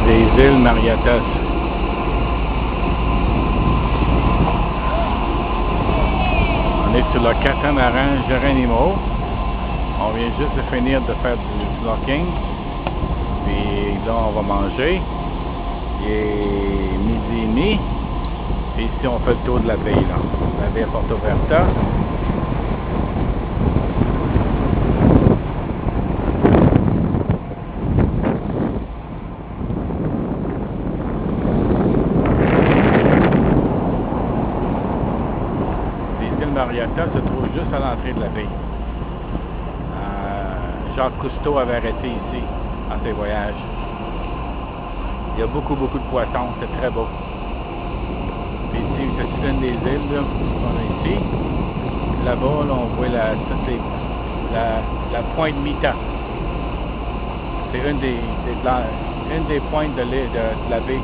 des îles Mariatas. On est sur le catamaran Geronimo. On vient juste de finir de faire du snorkeling. Puis là, on va manger. Il est midi et demi. Et ici, on fait le tour de la baie, là. La baie Porto Verta. Les îles Mariatas se trouvent juste à l'entrée de la baie. Jacques Cousteau avait arrêté ici, en ses voyages. Il y a beaucoup de poissons, c'est très beau. Puis ici, c'est une des îles là, qu'on a ici. Là-bas, là, on voit la pointe Mita. C'est une des pointes de la baie.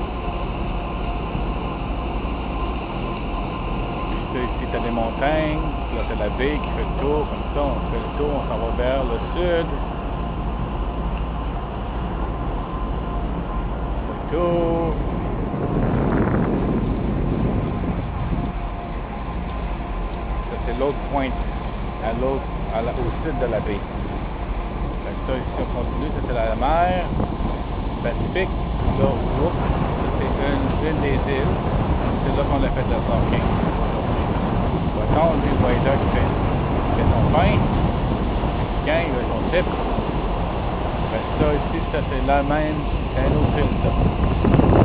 Puis ici, tu as les montagnes. Là, c'est la baie qui fait le tour, comme ça, on fait le tour, on s'en va vers le sud. Le tour. Ça, c'est l'autre pointe, au sud de la baie. Fait que ça, ici, on continue, ça, c'est la mer Pacifique. Là, c'est une des îles. C'est là qu'on a fait le snorkeling. Voyons, lui, le voyageur qui fait son pain, quand il a son type. Ça ici, ça c'est la même, c'est un autre île, ça.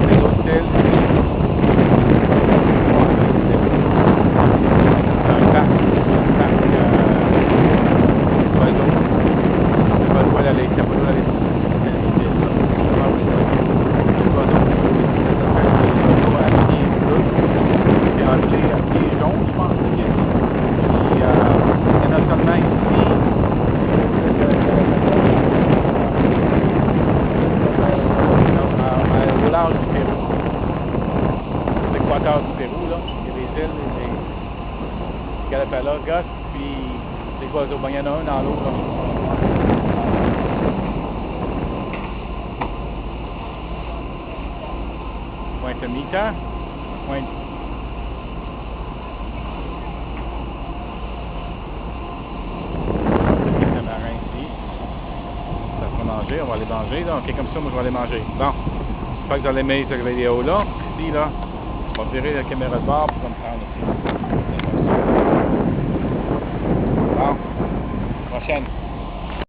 C'est l'autre île. C'est un parc d'oiseaux. C'est pas le droit d'aller, c'est pas le droit d'aller. L'équateur du Pérou, là, il y a des îles, des Galapagos, puis des oiseaux. Ben, il y en a un dans l'eau, là. Pointe Mita, pointe. Le catamaran ici. Ça se fait manger, on va aller manger, là. Ok, comme ça, moi je vais aller manger. Bon, j'espère que vous allez aimer cette vidéo-là. Ici, là. On va virer la caméra de bord pour comme ça aussi. Bon, prochaine.